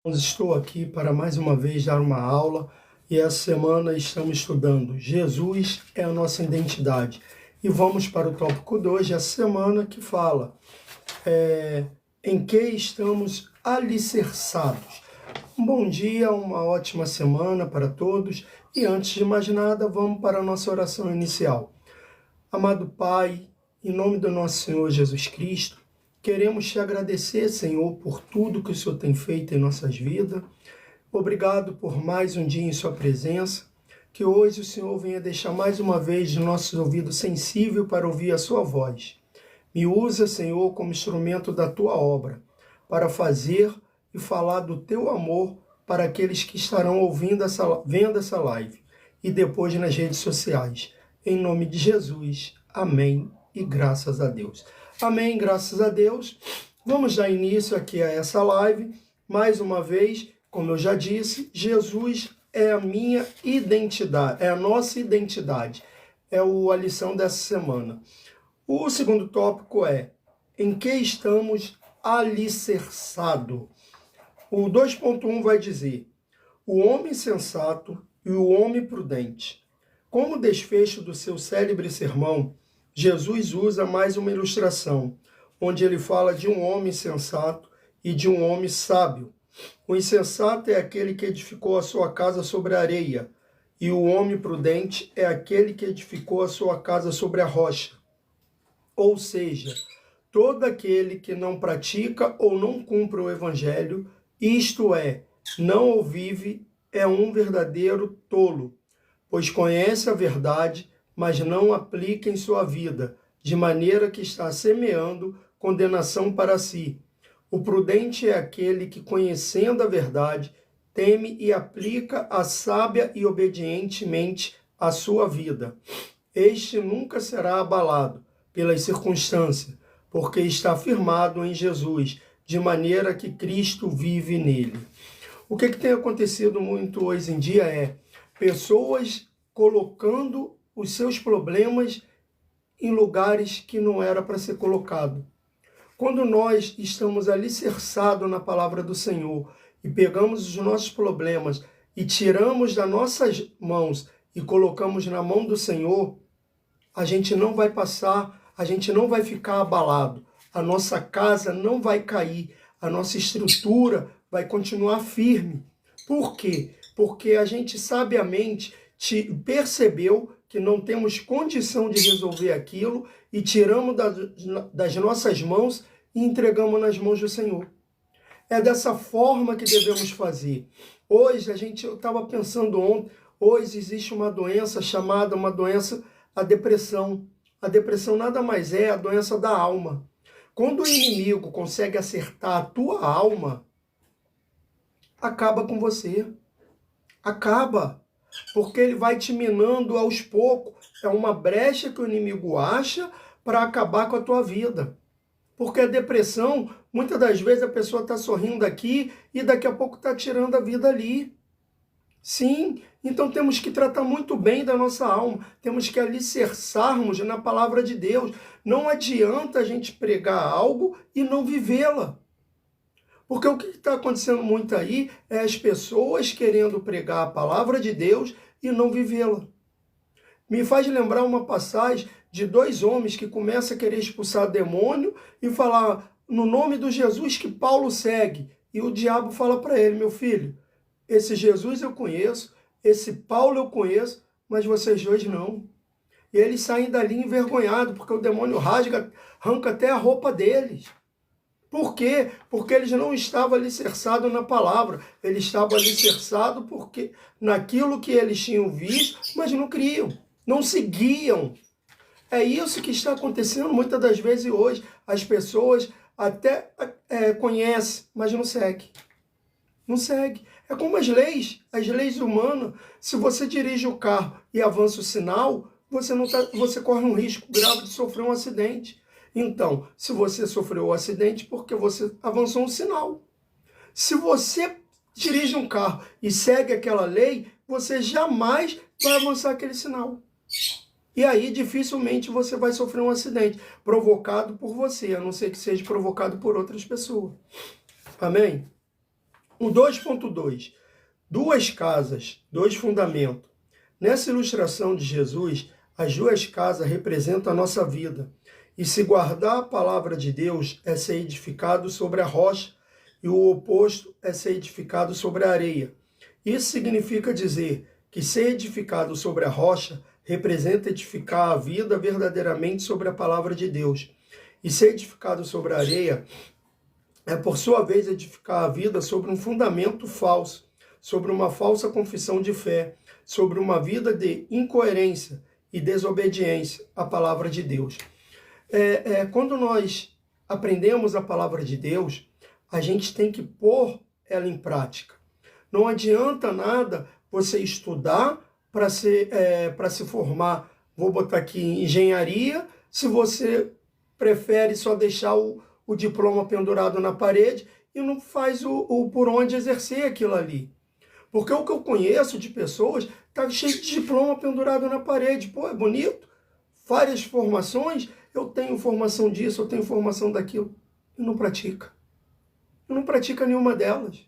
Estou aqui para mais uma vez dar uma aula e essa semana estamos estudando Jesus é a nossa identidade. E vamos para o tópico 2 dessa semana que fala em que estamos alicerçados. Um bom dia, uma ótima semana para todos e antes de mais nada vamos para a nossa oração inicial. Amado Pai, em nome do nosso Senhor Jesus Cristo, queremos te agradecer, Senhor, por tudo que o Senhor tem feito em nossas vidas. Obrigado por mais um dia em sua presença. Que hoje o Senhor venha deixar mais uma vez os nossos ouvidos sensíveis para ouvir a sua voz. Me usa, Senhor, como instrumento da tua obra, para fazer e falar do teu amor para aqueles que estarão vendo essa live e depois nas redes sociais. Em nome de Jesus, amém e graças a Deus. Amém, graças a Deus. Vamos dar início aqui a essa live. Mais uma vez, como eu já disse, Jesus é a minha identidade, é a nossa identidade. É a lição dessa semana. O segundo tópico é em que estamos alicerçados. O 2.1 vai dizer: o homem sensato e o homem prudente. Como desfecho do seu célebre sermão, Jesus usa mais uma ilustração, onde ele fala de um homem sensato e de um homem sábio. O insensato é aquele que edificou a sua casa sobre a areia, e o homem prudente é aquele que edificou a sua casa sobre a rocha. Ou seja, todo aquele que não pratica ou não cumpre o evangelho, isto é, não o vive, é um verdadeiro tolo, pois conhece a verdade, mas não aplica em sua vida, de maneira que está semeando condenação para si. O prudente é aquele que, conhecendo a verdade, teme e aplica a sábia e obedientemente a sua vida. Este nunca será abalado pelas circunstâncias, porque está firmado em Jesus, de maneira que Cristo vive nele. O que tem acontecido muito hoje em dia é pessoas colocando os seus problemas em lugares que não era para ser colocado. Quando nós estamos alicerçados na palavra do Senhor e pegamos os nossos problemas e tiramos das nossas mãos e colocamos na mão do Senhor, a gente não vai passar, a gente não vai ficar abalado, a nossa casa não vai cair, a nossa estrutura vai continuar firme. Por quê? Porque a gente sabiamente percebeu que não temos condição de resolver aquilo e tiramos das nossas mãos e entregamos nas mãos do Senhor. É dessa forma que devemos fazer. Hoje, eu estava pensando ontem, hoje existe uma doença chamada, a depressão. A depressão nada mais é a doença da alma. Quando o inimigo consegue acertar a tua alma, acaba com você. Acaba. Porque ele vai te minando aos poucos. É uma brecha que o inimigo acha para acabar com a tua vida. Porque a depressão, muitas das vezes a pessoa está sorrindo aqui e daqui a pouco está tirando a vida ali. Sim, então temos que tratar muito bem da nossa alma, temos que alicerçarmos na palavra de Deus. Não adianta a gente pregar algo e não vivê-la. Porque o que está acontecendo muito aí é as pessoas querendo pregar a palavra de Deus e não vivê-la. Me faz lembrar uma passagem de dois homens que começam a querer expulsar demônio e falar no nome do Jesus que Paulo segue. E o diabo fala para ele: meu filho, esse Jesus eu conheço, esse Paulo eu conheço, mas vocês dois não. E eles saem dali envergonhados, porque o demônio arranca até a roupa deles. Por quê? Porque eles não estavam alicerçados na palavra. Eles estavam alicerçados porque naquilo que eles tinham visto, mas não criam, não seguiam. É isso que está acontecendo muitas das vezes hoje. As pessoas até conhecem, mas não seguem. Não segue. É como as leis humanas. Se você dirige o carro e avança o sinal, você corre um risco grave de sofrer um acidente. Então, se você sofreu um acidente, porque você avançou um sinal. Se você dirige um carro e segue aquela lei, você jamais vai avançar aquele sinal. E aí, dificilmente, você vai sofrer um acidente provocado por você, a não ser que seja provocado por outras pessoas. Amém? O 2.2, duas casas, dois fundamentos. Nessa ilustração de Jesus, as duas casas representam a nossa vida. E se guardar a palavra de Deus é ser edificado sobre a rocha, e o oposto é ser edificado sobre a areia. Isso significa dizer que ser edificado sobre a rocha representa edificar a vida verdadeiramente sobre a palavra de Deus. E ser edificado sobre a areia é, por sua vez, edificar a vida sobre um fundamento falso, sobre uma falsa confissão de fé, sobre uma vida de incoerência e desobediência à palavra de Deus. Quando nós aprendemos a palavra de Deus, a gente tem que pôr ela em prática. Não adianta nada você estudar para se formar, vou botar aqui, engenharia, se você prefere só deixar o diploma pendurado na parede e não faz o por onde exercer aquilo ali. Porque o que eu conheço de pessoas está cheio de diploma pendurado na parede. Pô, é bonito, várias formações, eu tenho formação disso, eu tenho formação daquilo, e não pratica. E não pratica nenhuma delas.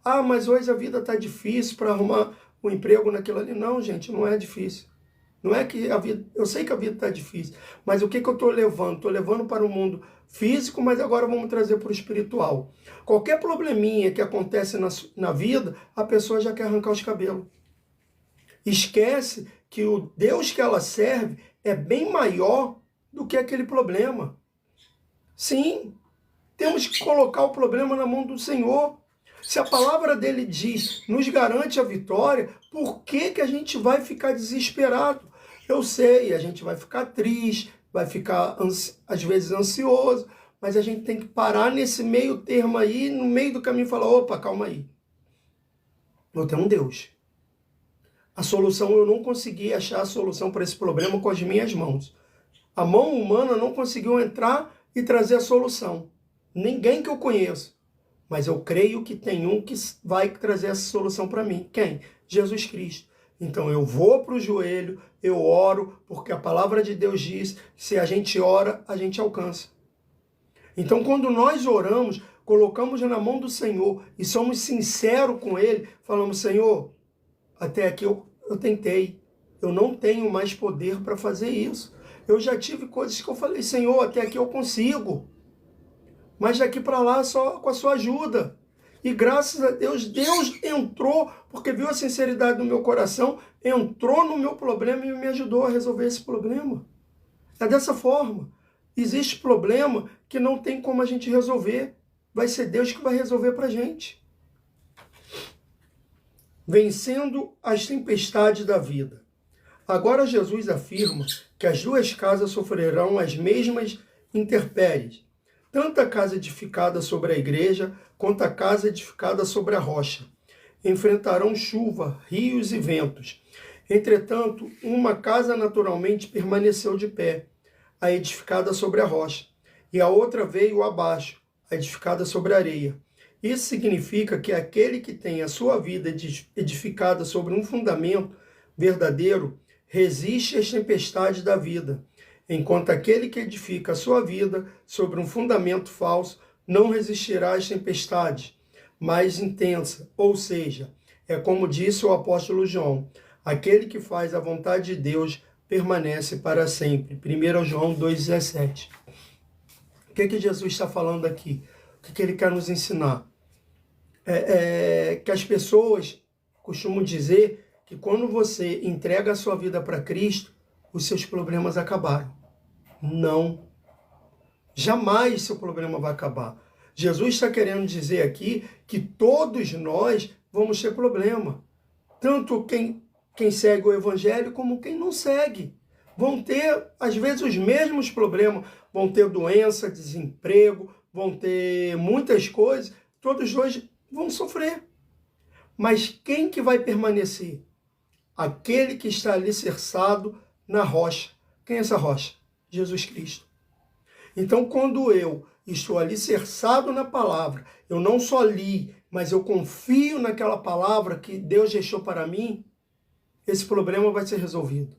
Ah, mas hoje a vida está difícil para arrumar um emprego naquilo ali. Não, gente, não é difícil. Não é que a vida... Eu sei que a vida está difícil, mas o que eu estou levando? Estou levando para o mundo físico, mas agora vamos trazer para o espiritual. Qualquer probleminha que acontece na vida, a pessoa já quer arrancar os cabelos. Esquece que o Deus que ela serve é bem maior do que aquele problema. Sim, temos que colocar o problema na mão do Senhor. Se a palavra dele diz, nos garante a vitória, por que a gente vai ficar desesperado? Eu sei, a gente vai ficar triste, vai ficar, às vezes, ansioso, mas a gente tem que parar nesse meio termo aí, no meio do caminho, e falar, opa, calma aí. Eu tenho um Deus. A solução, eu não consegui achar a solução para esse problema com as minhas mãos. A mão humana não conseguiu entrar e trazer a solução. Ninguém que eu conheço. Mas eu creio que tem um que vai trazer essa solução para mim. Quem? Jesus Cristo. Então eu vou para o joelho, eu oro, porque a palavra de Deus diz, se a gente ora, a gente alcança. Então quando nós oramos, colocamos na mão do Senhor e somos sinceros com Ele, falamos, Senhor, até aqui eu tentei, eu não tenho mais poder para fazer isso. Eu já tive coisas que eu falei, Senhor, até aqui eu consigo, mas daqui para lá só com a sua ajuda. E graças a Deus, Deus entrou, porque viu a sinceridade do meu coração, entrou no meu problema e me ajudou a resolver esse problema. É dessa forma. Existe problema que não tem como a gente resolver. Vai ser Deus que vai resolver para a gente. Vencendo as tempestades da vida. Agora Jesus afirma que as duas casas sofrerão as mesmas intempéries. Tanto a casa edificada sobre a igreja, quanto a casa edificada sobre a rocha. Enfrentarão chuva, rios e ventos. Entretanto, uma casa naturalmente permaneceu de pé, a edificada sobre a rocha, e a outra veio abaixo, a edificada sobre a areia. Isso significa que aquele que tem a sua vida edificada sobre um fundamento verdadeiro, resiste às tempestades da vida, enquanto aquele que edifica a sua vida sobre um fundamento falso não resistirá às tempestades mais intensas. Ou seja, é como disse o apóstolo João, aquele que faz a vontade de Deus permanece para sempre. 1 João 2,17. O que Jesus está falando aqui? O que ele quer nos ensinar? Que as pessoas costumam dizer que quando você entrega a sua vida para Cristo, os seus problemas acabaram. Não. Jamais seu problema vai acabar. Jesus está querendo dizer aqui que todos nós vamos ter problema. Tanto quem segue o Evangelho como quem não segue. Vão ter, às vezes, os mesmos problemas. Vão ter doença, desemprego, vão ter muitas coisas. Todos nós vão sofrer. Mas quem que vai permanecer? Aquele que está alicerçado na rocha. Quem é essa rocha? Jesus Cristo. Então, quando eu estou alicerçado na palavra, eu não só li, mas eu confio naquela palavra que Deus deixou para mim, esse problema vai ser resolvido.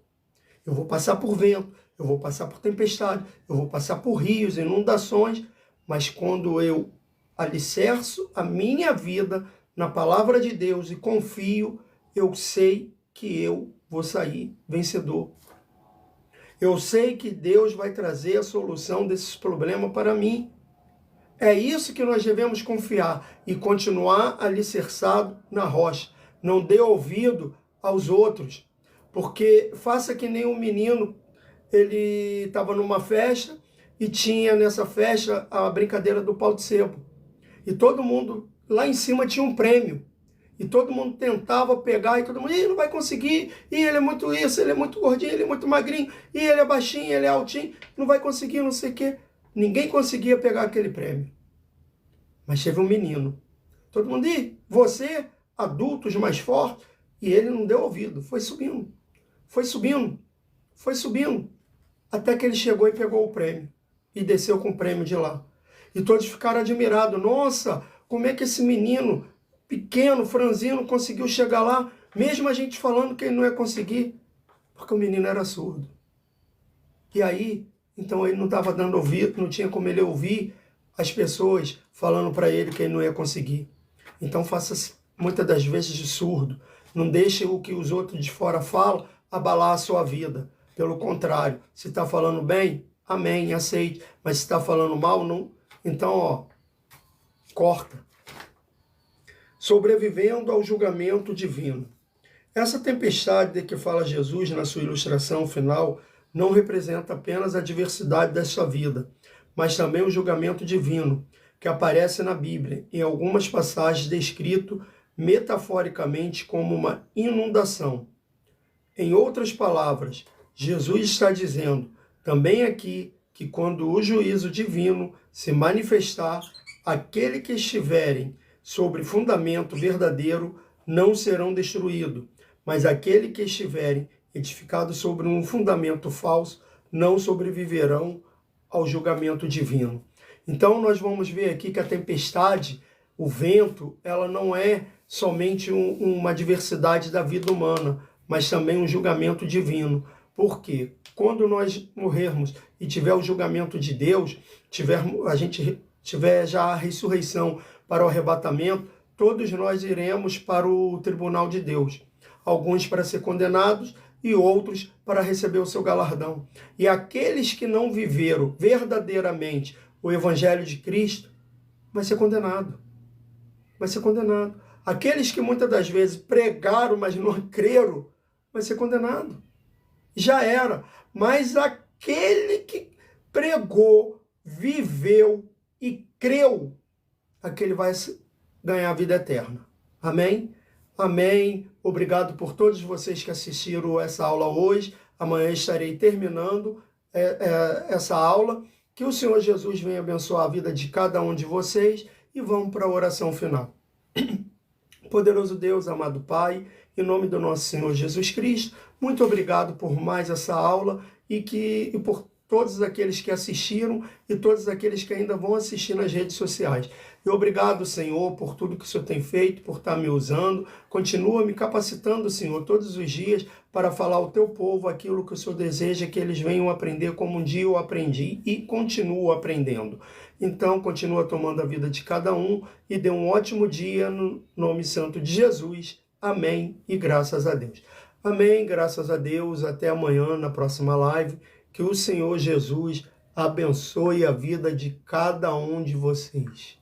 Eu vou passar por vento, eu vou passar por tempestade, eu vou passar por rios, inundações, mas quando eu alicerço a minha vida na palavra de Deus e confio, eu sei que eu vou sair vencedor. Eu sei que Deus vai trazer a solução desses problemas para mim. É isso que nós devemos confiar e continuar alicerçado na rocha. Não dê ouvido aos outros, porque faça que nem um menino, ele estava numa festa e tinha nessa festa a brincadeira do pau de sebo. E todo mundo lá em cima tinha um prêmio. E todo mundo tentava pegar, e todo mundo, não vai conseguir, e ele é muito isso, ele é muito gordinho, ele é muito magrinho, e ele é baixinho, ele é altinho, não vai conseguir, não sei o quê. Ninguém conseguia pegar aquele prêmio. Mas teve um menino. Todo mundo, você, adultos mais fortes, e ele não deu ouvido, foi subindo, foi subindo, foi subindo, até que ele chegou e pegou o prêmio, e desceu com o prêmio de lá. E todos ficaram admirados, nossa, como é que esse menino pequeno, franzino, conseguiu chegar lá, mesmo a gente falando que ele não ia conseguir, porque o menino era surdo. E aí, então ele não estava dando ouvido, não tinha como ele ouvir as pessoas falando para ele que ele não ia conseguir. Então faça muitas das vezes de surdo. Não deixe o que os outros de fora falam abalar a sua vida. Pelo contrário, se está falando bem, amém, aceite. Mas se está falando mal, não. Então, corta. Sobrevivendo ao julgamento divino. Essa tempestade de que fala Jesus na sua ilustração final não representa apenas a diversidade da sua vida, mas também o julgamento divino, que aparece na Bíblia, em algumas passagens descrito metaforicamente como uma inundação. Em outras palavras, Jesus está dizendo também aqui que quando o juízo divino se manifestar, aquele que estiverem sobre fundamento verdadeiro não serão destruídos, mas aquele que estiverem edificados sobre um fundamento falso não sobreviverão ao julgamento divino. Então nós vamos ver aqui que a tempestade, o vento, ela não é somente uma diversidade da vida humana, mas também um julgamento divino. Por quê? Quando nós morrermos e tiver o julgamento de Deus, a gente tiver já a ressurreição para o arrebatamento, todos nós iremos para o tribunal de Deus. Alguns para ser condenados e outros para receber o seu galardão. E aqueles que não viveram verdadeiramente o evangelho de Cristo, vai ser condenado. Vai ser condenado. Aqueles que muitas das vezes pregaram, mas não creram, vai ser condenado. Já era. Mas aquele que pregou, viveu e creu, aquele vai ganhar a vida eterna. Amém? Amém. Obrigado por todos vocês que assistiram essa aula hoje. Amanhã estarei terminando essa aula. Que o Senhor Jesus venha abençoar a vida de cada um de vocês e vamos para a oração final. Poderoso Deus, amado Pai, em nome do nosso Senhor Jesus Cristo, muito obrigado por mais essa aula e por todos aqueles que assistiram e todos aqueles que ainda vão assistir nas redes sociais. E obrigado, Senhor, por tudo que o Senhor tem feito, por estar me usando. Continua me capacitando, Senhor, todos os dias para falar ao teu povo aquilo que o Senhor deseja que eles venham aprender como um dia eu aprendi e continuo aprendendo. Então, continua tomando a vida de cada um e dê um ótimo dia no nome santo de Jesus. Amém e graças a Deus. Amém, graças a Deus. Até amanhã na próxima live. Que o Senhor Jesus abençoe a vida de cada um de vocês.